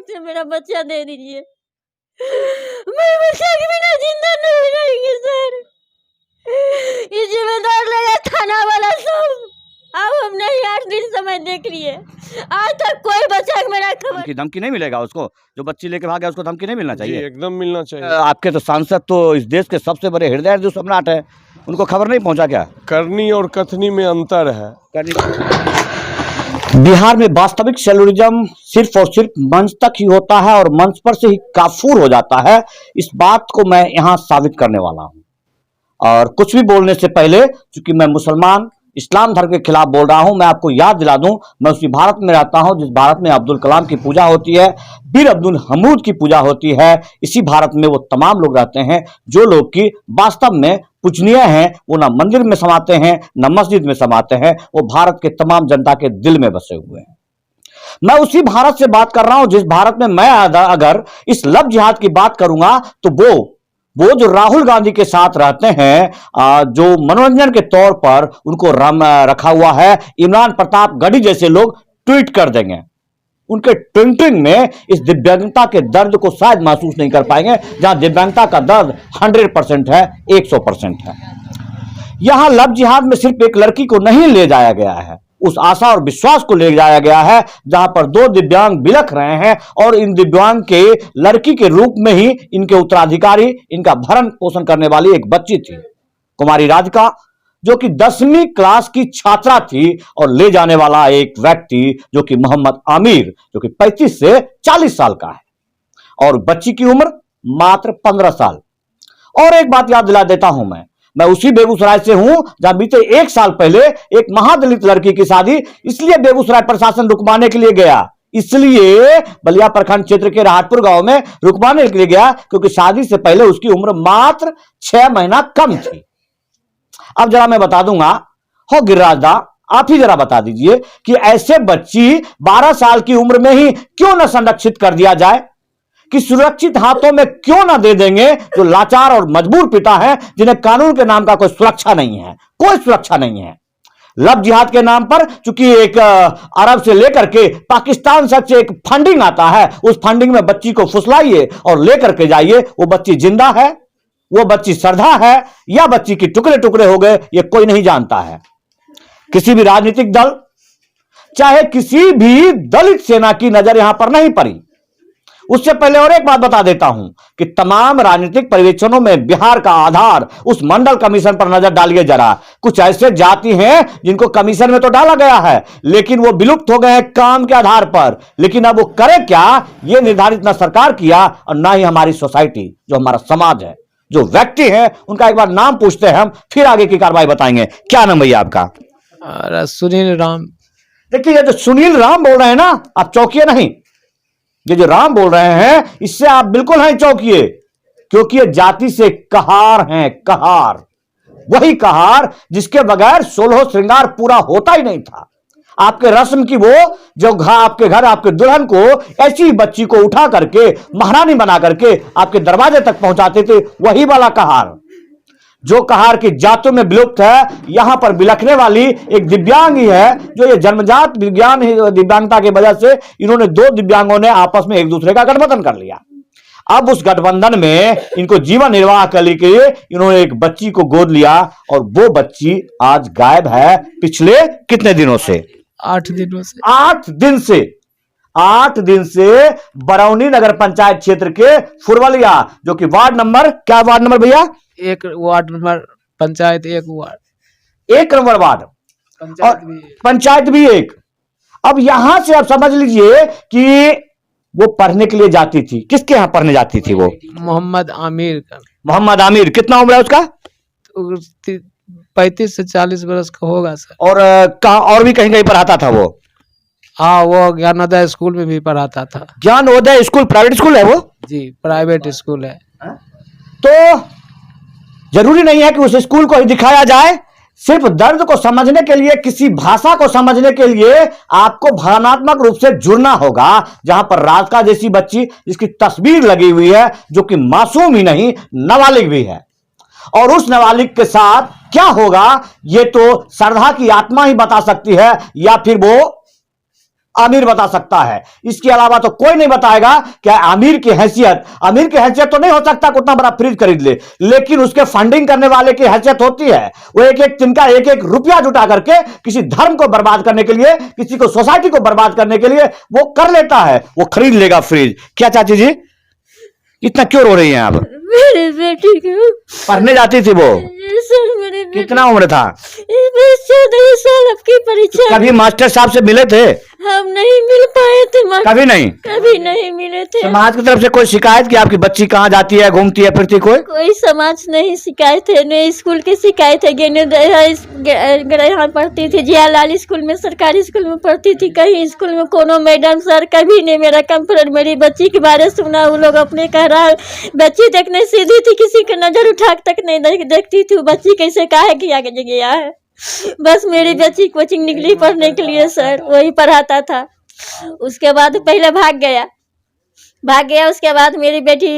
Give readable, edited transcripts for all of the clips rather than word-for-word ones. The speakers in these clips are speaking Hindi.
से मेरा बच्चा दे दीजिए, मेरे बच्चा के बिना जिंदा नहीं रहेंगे सर। ये जिम्मेदार लगा थाना वाला सब। अब हमने 8 दिन समय देख लिए, आज तक कोई बच्चा मेरा खबर की धमकी नहीं मिलेगा उसको, जो बच्ची लेके भागा उसको धमकी नहीं मिलना चाहिए? एकदम मिलना चाहिए। आपके तो सांसद तो इस देश के सबसे बड़े हृदय जो सम्राट है, उनको खबर नहीं पहुंचा क्या? करनी और कथनी में अंतर है। बिहार में वास्तविक सेलुलरिज्म सिर्फ और सिर्फ मंच तक ही होता है और मंच पर से ही काफूर हो जाता है। इस बात को मैं यहाँ साबित करने वाला हूँ। और कुछ भी बोलने से पहले, चूंकि मैं मुसलमान इस्लाम धर्म के खिलाफ बोल रहा हूं, मैं आपको याद दिला दूं, मैं उसी भारत में रहता हूं जिस भारत में अब्दुल कलाम की पूजा होती है, वीर अब्दुल हमीद की पूजा होती है। इसी भारत में वो तमाम लोग रहते हैं जो लोग की वास्तव में पूजनीय हैं। वो ना मंदिर में समाते हैं ना मस्जिद में समाते हैं, वो भारत के तमाम जनता के दिल में बसे हुए हैं। मैं उसी भारत से बात कर रहा हूं जिस भारत में मैं अगर इस लव जिहाद की बात करूंगा तो वो जो राहुल गांधी के साथ रहते हैं, जो मनोरंजन के तौर पर उनको रखा हुआ है, इमरान प्रताप गढ़ी जैसे लोग ट्वीट कर देंगे। उनके ट्विटिंग में इस दिव्यांगता के दर्द को शायद महसूस नहीं कर पाएंगे, जहां दिव्यांगता का दर्द 100% है, 100% है। यहां लव जिहाद में सिर्फ एक लड़की को नहीं ले जाया गया है, उस आशा और विश्वास को ले जाया गया है जहां पर 2 दिव्यांग बिलख रहे हैं और इन दिव्यांग के लड़की के रूप में ही इनके उत्तराधिकारी, इनका भरण पोषण करने वाली एक बच्ची थी, कुमारी राधिका, जो कि 10वीं क्लास की छात्रा थी, और ले जाने वाला एक व्यक्ति जो कि मोहम्मद आमिर, जो कि 35 से 40 साल का है और बच्ची की उम्र मात्र 15 साल। और एक बात याद दिला देता हूं, मैं उसी बेगूसराय से हूं जहां बीते 1 साल पहले एक महादलित लड़की की शादी इसलिए बेगूसराय प्रशासन रुकवाने के लिए गया, इसलिए बलिया प्रखंड क्षेत्र के राहतपुर गांव में रुकवाने के लिए गया क्योंकि शादी से पहले उसकी उम्र मात्र 6 महीना कम थी। अब जरा मैं बता दूंगा, हो गिरिराज दा, आप ही जरा बता दीजिए कि ऐसे बच्ची 12 साल की उम्र में ही क्यों न संरक्षित कर दिया जाए, कि सुरक्षित हाथों में क्यों ना दे देंगे जो लाचार और मजबूर पिता है, जिन्हें कानून के नाम का कोई सुरक्षा नहीं है, कोई सुरक्षा नहीं है। लव जिहाद के नाम पर चूंकि एक अरब से लेकर के पाकिस्तान से एक फंडिंग आता है, उस फंडिंग में बच्ची को फुसलाइए और लेकर के जाइए। वो बच्ची जिंदा है, वो बच्ची श्रद्धा है या बच्ची की टुकड़े टुकड़े हो गए, ये कोई नहीं जानता है। किसी भी राजनीतिक दल, चाहे किसी भी दलित सेना की नजर यहां पर नहीं पड़ी। उससे पहले और एक बात बता देता हूं कि तमाम राजनीतिक पर्यवेक्षणों में बिहार का आधार उस मंडल कमीशन पर नजर डालिए जरा। कुछ ऐसे जाति हैं जिनको कमीशन में तो डाला गया है, लेकिन वो विलुप्त हो गए हैं काम के आधार पर। लेकिन अब वो करे क्या, ये निर्धारित ना सरकार किया और ना ही हमारी सोसाइटी, जो हमारा समाज है, जो व्यक्ति है, उनका एक बार नाम पूछते हैं हम, फिर आगे की कार्रवाई बताएंगे। क्या नाम भैया आपका? सुनील राम। देखिए, ये जो सुनील राम बोल रहे हैं ना, आप चौंकिए नहीं। ये जो राम बोल रहे हैं, इससे आप बिल्कुल नहीं चौंकिए, क्योंकि ये जाति से कहार हैं, कहार, वही कहार जिसके बगैर 16 श्रृंगार पूरा होता ही नहीं था। आपके रस्म की वो जो आपके घर आपके दुल्हन को ऐसी बच्ची को उठा करके महारानी बना करके आपके दरवाजे तक पहुंचाते थे, वही वाला कहार, जो कहार की जातों में विलुप्त है। यहां पर बिलखने वाली एक दिव्यांग ही है, जो ये जन्मजात दिव्यांगता की वजह से इन्होंने 2 दिव्यांगों ने आपस में एक दूसरे का गठबंधन कर लिया। अब उस गठबंधन में इनको जीवन निर्वाह करने के लिए इन्होंने एक बच्ची को गोद लिया और वो बच्ची आज गायब है पिछले कितने दिनों से? 8 दिनों से। 8 दिन से बरौनी नगर पंचायत क्षेत्र के फुरवलिया, जो कि वार्ड नंबर, क्या वार्ड नंबर भैया? 1 ward number, panchayat 1 ward, 1 number ward, और पंचायत भी 1। अब यहां से आप समझ लीजिए कि वो पढ़ने के लिए जाती थी। किसके यहाँ पढ़ने जाती थी वो? मोहम्मद आमिर का। मोहम्मद आमिर, कितना उम्र है उसका? 35 से 40 वर्ष का होगा सर। और कहाँ और भी कहीं कहीं पढ़ाता था वो? हाँ, वो ज्ञानोदय स्कूल में भी पढ़ाता था। ज्ञानोदय स्कूल प्राइवेट स्कूल है वो? जी, प्राइवेट स्कूल है। तो जरूरी नहीं है कि उस स्कूल को ही दिखाया जाए। सिर्फ दर्द को समझने के लिए, किसी भाषा को समझने के लिए आपको भावनात्मक रूप से जुड़ना होगा। जहां पर राधिका जैसी बच्ची, जिसकी तस्वीर लगी हुई है, जो कि मासूम ही नहीं नाबालिग भी है, और उस नाबालिग के साथ क्या होगा ये तो श्रद्धा की आत्मा ही बता सकती है, या फिर वो आमिर बता सकता है, इसके अलावा तो कोई नहीं बताएगा कि आमिर की हैसियत तो नहीं हो सकता कि उतना बड़ा फ्रिज खरीद ले, लेकिन उसके फंडिंग करने वाले की हैसियत होती है। वो एक एक तिनका एक एक रुपया जुटा करके किसी धर्म को बर्बाद करने के लिए, किसी को सोसाइटी को बर्बाद करने के लिए वो कर लेता है, वो खरीद लेगा फ्रिज। क्या चाची जी इतना क्यों रो रही हैं आप? मेरे बेटी को पढ़ने जाती थी वो? सर मेरे बेटी कितना उम्र था? 14 साल अब की परीक्षा। कभी मास्टर साहब से मिले थे? हम नहीं मिल पाए थे कभी नहीं? कभी नहीं मिले थे। समाज की तरफ से कोई शिकायत कि आपकी बच्ची कहाँ जाती है, घूमती है, फिरती? कोई समाज नहीं शिकायत है, नहीं स्कूल की शिकायत है। यहाँ पढ़ती थी जियालाल स्कूल में, सरकारी स्कूल में पढ़ती थी। कहीं स्कूल में कोनो मैडम सर कभी नहीं मेरा कंप्लेंट मेरी बच्ची के बारे सुना। वो लोग अपने कह रहा है बच्ची देखने सीधी थी, किसी की नजर उठा तक नहीं देखती थी। बच्ची कैसे काहे कि आगे गया है। बस मेरी बच्ची कोचिंग निकली पढ़ने के लिए सर, वही पढ़ाता था। उसके बाद पहले भाग गया। उसके बाद मेरी बेटी,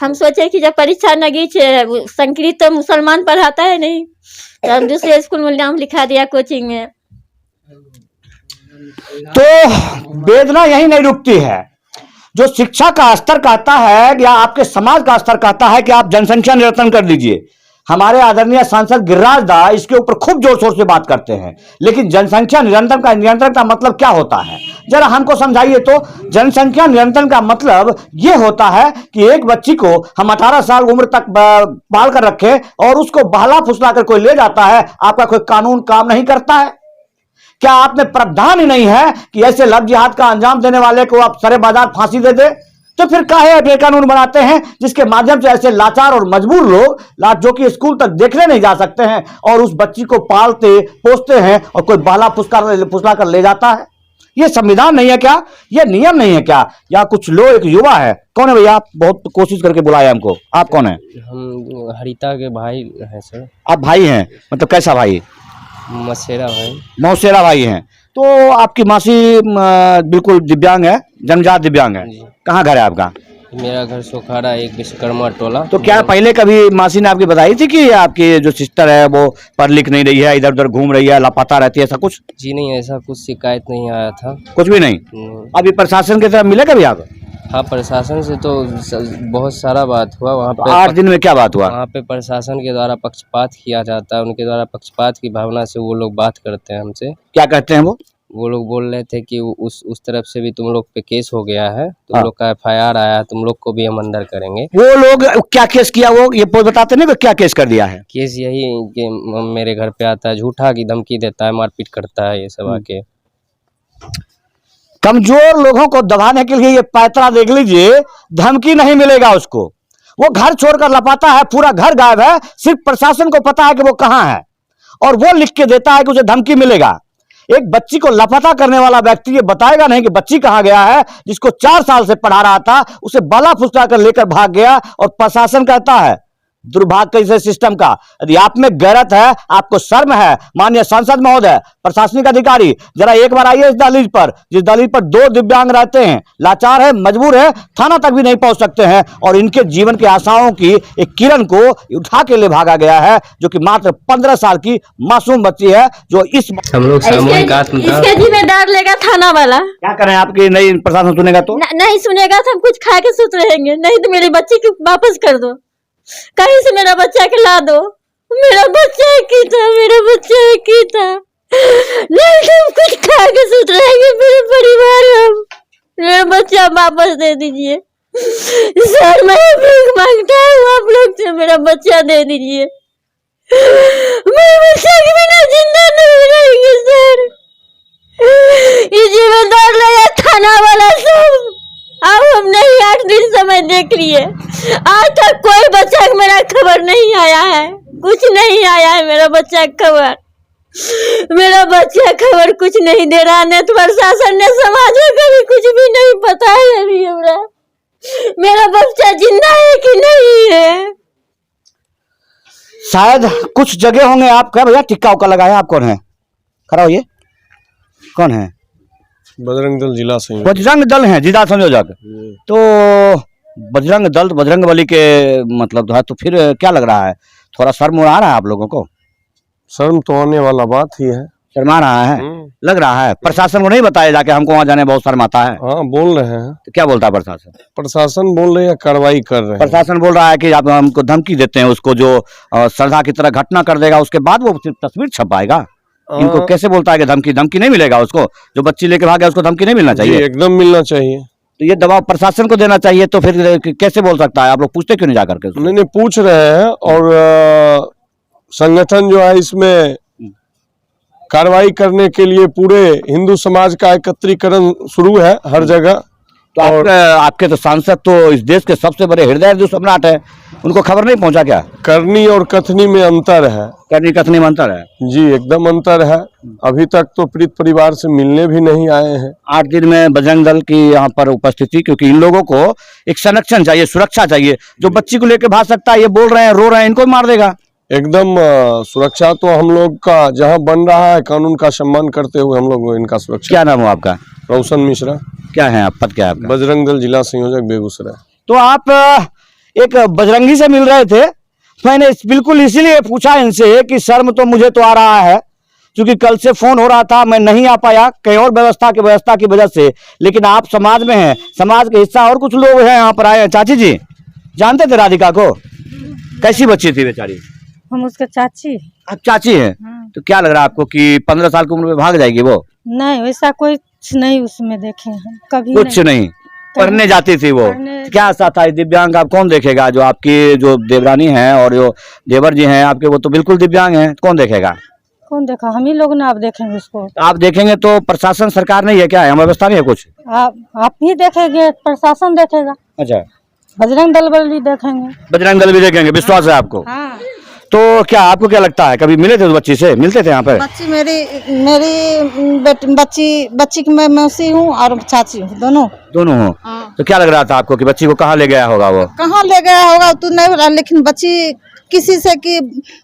हम सोचे कि जब परीक्षा नगीच संस्कृत तो मुसलमान पढ़ाता है नहीं, तो हम दूसरे स्कूल में नाम लिखा दिया कोचिंग में। तो वेदना यही नहीं रुकती है। जो शिक्षा का स्तर कहता है या आपके समाज का स्तर कहता है कि आप जनसंख्या नियंत्रण कर दीजिए। हमारे आदरणीय सांसद गिरिराज दा इसके ऊपर खूब जोर शोर से बात करते हैं, लेकिन जनसंख्या नियंत्रण का मतलब क्या होता है जरा हमको समझाइए तो। जनसंख्या नियंत्रण का मतलब यह होता है कि एक बच्ची को हम 18 साल उम्र तक पाल कर रखे और उसको बहला फुसला कर कोई ले जाता है, आपका कोई कानून काम नहीं करता है? क्या आप में प्रावधान ही नहीं है कि ऐसे लव जिहाद का अंजाम देने वाले को आप सरे बाजार फांसी दे दे? तो फिर काहे कानून बनाते हैं जिसके माध्यम से ऐसे लाचार और मजबूर लोग जो कि स्कूल तक देखने नहीं जा सकते हैं और उस बच्ची को पालते पोसते हैं और कोई बाला फुसला कर ले जाता है? ये संविधान नहीं है क्या? ये नियम नहीं है क्या? या कुछ लोग, एक युवा है, कौन है भैया? आप बहुत कोशिश करके बुलाया हमको, आप कौन है? हम हरिता के भाई हैं सर। आप भाई हैं? मतलब कैसा भाई? मसेरा भाई। मौसेरा भाई हैं। तो आपकी मासी बिल्कुल दिव्यांग है, जन्मजात दिव्यांग है। कहाँ घर है आपका? मेरा घर सोखारा, एक विश्वकर्मा टोला। तो क्या पहले कभी मासी ने आपकी बताई थी कि आपकी जो सिस्टर है वो पढ़ लिख नहीं रही है, इधर उधर घूम रही है, लापता रहती है, ऐसा कुछ? जी नहीं, ऐसा कुछ शिकायत नहीं आया था। कुछ भी नहीं? अभी प्रशासन की तरफ मिले कभी आप? हाँ, प्रशासन से तो बहुत सारा बात हुआ वहाँ पे। 8 दिन में क्या बात हुआ? वहाँ पे प्रशासन के द्वारा पक्षपात किया जाता है, उनके द्वारा पक्षपात की भावना से वो लोग बात करते हैं हमसे। क्या कहते हैं वो लोग बोल रहे थे कि उस तरफ से भी तुम लोग पे केस हो गया है, तुम लोग का FIR आया है, तुम लोग को भी हम अंदर करेंगे। वो लोग क्या केस किया? वो ये बताते नहीं क्या केस कर दिया है? केस यही कि मेरे घर पे आता है, झूठा की धमकी देता है, मारपीट करता है, ये सब आके। कमजोर लोगों को दबाने के लिए ये पैतरा देख लीजिए, धमकी नहीं मिलेगा उसको। वो घर छोड़कर लपाता है, पूरा घर गायब है, सिर्फ प्रशासन को पता है कि वो कहां है और वो लिख के देता है कि उसे धमकी मिलेगा। एक बच्ची को लापता करने वाला व्यक्ति ये बताएगा नहीं कि बच्ची कहां गया है। जिसको 4 साल से पढ़ा रहा था उसे बाला फुसला कर लेकर भाग गया और प्रशासन कहता है, दुर्भाग्य इस सिस्टम का। यदि आप में गैरत है, आपको शर्म है, माननीय सांसद महोदय, प्रशासनिक अधिकारी, जरा एक बार आइए इस दहलीज पर, जिस दहलीज पर 2 दिव्यांग रहते हैं, लाचार है, मजबूर है, थाना तक भी नहीं पहुंच सकते हैं और इनके जीवन की आशाओं की एक किरण को उठा के ले भागा गया है, जो कि मात्र 15 साल की मासूम बच्ची है। जो इस हम लोग सामूहिक इसके जिम्मेदार लेगा थाना वाला। क्या करें? आपकी नहीं प्रशासन सुनेगा तो? नहीं सुनेगा तो हम कुछ खा के सुत रहेंगे, नहीं तो मेरी बच्ची को वापस कर दो, कहीं से मेरा बच्चा के ला दो। मेरा बच्चा की था, मेरा बच्चा की था। नहीं तो हम कुछ खा के सुत रहेंगे मेरे परिवार। हम मेरा बच्चा वापस दे दीजिए सर, मैं भीख मांगता हूँ आप लोग से, मेरा बच्चा दे दीजिए। मेरे बच्चा के बिना जिंदा नहीं रहेंगे सर। ये जिम्मेदार लगा थाना वाला सब। अब हम नहीं 8 दिन समय देख लिए, आज तक कोई बच्चा का मेरा खबर नहीं आया है, कुछ नहीं आया है मेरा बच्चा का खबर। मेरा बच्चा खबर कुछ नहीं दे रहा, न तो प्रशासन ने समाज का भी कुछ भी नहीं पता है अभी हमरा। मेरा बच्चा जिंदा है कि नहीं है? शायद कुछ जगह होंगे। आप क्या भैया टिक्का उक्का लगाया? आप कौन है? खड़ा होइए, कौन है? बजरंग दल जिला संयोजक। बजरंग दल है जिला संयोजक। तो बजरंग दल बजरंग बली के मतलब है, तो फिर क्या लग रहा है? थोड़ा शर्म आ रहा है आप लोगों को? शर्म तो आने वाला बात ही है। शर्मा रहा है, लग रहा है। प्रशासन को नहीं बताया जाके हमको वहाँ जाने बहुत शर्म आता है? हाँ बोल रहे हैं। तो क्या बोलता है प्रशासन? प्रशासन बोल रहे हैं कार्रवाई कर रहे हैं। प्रशासन बोल रहा है कि आप हमको धमकी देते हैं, उसको जो श्रद्धा की तरह घटना कर देगा उसके बाद वो सिर्फ तस्वीर छपाएगा। इनको कैसे बोलता है कि धमकी नहीं मिलेगा उसको? जो बच्ची लेके भागे उसको धमकी नहीं मिलना जी, चाहिए? एकदम मिलना चाहिए। तो ये दबाव प्रशासन को देना चाहिए। तो फिर कैसे बोल सकता है? आप लोग पूछते क्यों नहीं जाकर के उसको? नहीं पूछ रहे हैं, और संगठन जो है इसमें कार्रवाई करने के लिए पूरे हिंदू समाज का एकत्रीकरण शुरू है हर जगह। तो आपके तो सांसद तो इस देश के सबसे बड़े हृदय सम्राट है, उनको खबर नहीं पहुंचा क्या? करनी और कथनी में अंतर है। करनी कथनी में अंतर है जी, एकदम अंतर है। अभी तक तो पीड़ित परिवार से मिलने भी नहीं आए हैं। 8 दिन में बजरंग दल की यहाँ पर उपस्थिति, क्योंकि इन लोगों को एक संरक्षण चाहिए, सुरक्षा चाहिए। जो बच्ची को लेकर भाग सकता है, ये बोल रहे हैं, रो रहे हैं, इनको मार देगा। एकदम सुरक्षा तो हम लोग का जहाँ बन रहा है, कानून का सम्मान करते हुए हम लोग इनका सुरक्षा। क्या नाम हो आपका? रोशन मिश्रा। क्या है आप, पद क्या है आपका? बजरंग दल जिला संयोजक बेगूसराय। तो आप एक बजरंगी से मिल रहे थे। मैंने बिल्कुल इसीलिए पूछा इनसे कि शर्म तो मुझे तो आ रहा है, क्योंकि कल से फोन हो रहा था, मैं नहीं आ पाया कहीं और व्यवस्था की वजह से। लेकिन आप समाज में हैं, समाज के हिस्सा और कुछ लोग हैं यहाँ पर आए हैं। चाची जी जानते थे राधिका को? कैसी बच्ची थी बेचारी? हम उसके चाची। आप चाची हैं? तो क्या लग रहा है आपको कि 15 साल की उम्र में भाग जाएगी वो? नहीं, वैसा कुछ नहीं उसमें देखे हैं कभी। कुछ नहीं। पढ़ने जाती थी वो? क्या ऐसा था? दिव्यांग आप कौन देखेगा? जो आपकी जो देवरानी है और जो देवर जी हैं आपके, वो तो बिल्कुल दिव्यांग हैं। कौन देखेगा? कौन देखा? हम ही लोग ना। आप देखेंगे उसको? आप देखेंगे तो प्रशासन सरकार नहीं है क्या? है व्यवस्था नहीं है कुछ? आप ही देखेंगे, प्रशासन देखेगा। अच्छा, बजरंग दल वाली देखेंगे। बजरंग दल भी देखेंगे, विश्वास है आपको? हाँ। तो क्या आपको क्या लगता है, कभी मिले थे उस बच्ची से? मिलते थे यहाँ पे? बच्ची मेरी बच्ची की मैं मौसी हूँ और चाची हूँ, दोनों हो। तो क्या लग रहा था आपको कि बच्ची को कहाँ ले गया होगा वो? कहाँ ले गया होगा तो नहीं बोला, लेकिन बच्ची किसी से की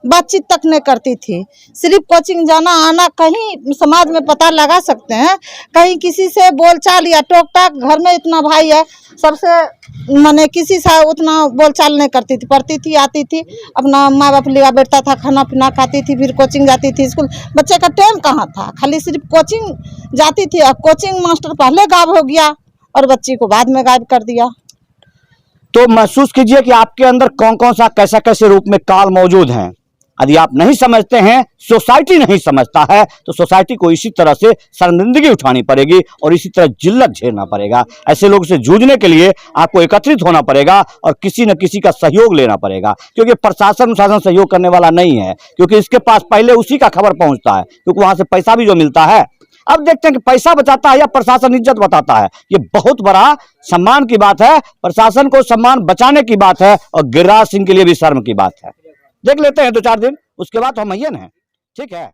बातचीत तक नहीं करती थी। सिर्फ कोचिंग जाना आना, कहीं समाज में पता लगा सकते हैं, कहीं किसी से बोलचाल या टोक टाक। घर में इतना भाई है, सबसे माने किसी से उतना बोलचाल नहीं करती थी। पढ़ती थी, आती थी, अपना माँ बाप लिया बैठता था, खाना पीना खाती थी, फिर कोचिंग जाती थी। स्कूल बच्चे का टाइम कहाँ था, खाली सिर्फ कोचिंग जाती थी। और कोचिंग मास्टर पहले गायब हो गया और बच्ची को बाद में गायब कर दिया। तो महसूस कीजिए कि आपके अंदर कौन कौन सा कैसा कैसे रूप में काल मौजूद हैं। यदि आप नहीं समझते हैं, सोसाइटी नहीं समझता है, तो सोसाइटी को इसी तरह से शर्मिंदगी उठानी पड़ेगी और इसी तरह जिल्लत झेलना पड़ेगा। ऐसे लोगों से जूझने के लिए आपको एकत्रित होना पड़ेगा और किसी न किसी का सहयोग लेना पड़ेगा, क्योंकि प्रशासन सहयोग करने वाला नहीं है, क्योंकि इसके पास पहले उसी का खबर पहुंचता है, क्योंकि वहां से पैसा भी जो मिलता है। अब देखते हैं कि पैसा बचाता है या प्रशासन इज्जत बताता है। ये बहुत बड़ा सम्मान की बात है, प्रशासन को सम्मान बचाने की बात है और गिरिराज सिंह के लिए भी शर्म की बात है। देख लेते हैं 2-4 दिन, उसके बाद हम मय्यन हैं। ठीक है।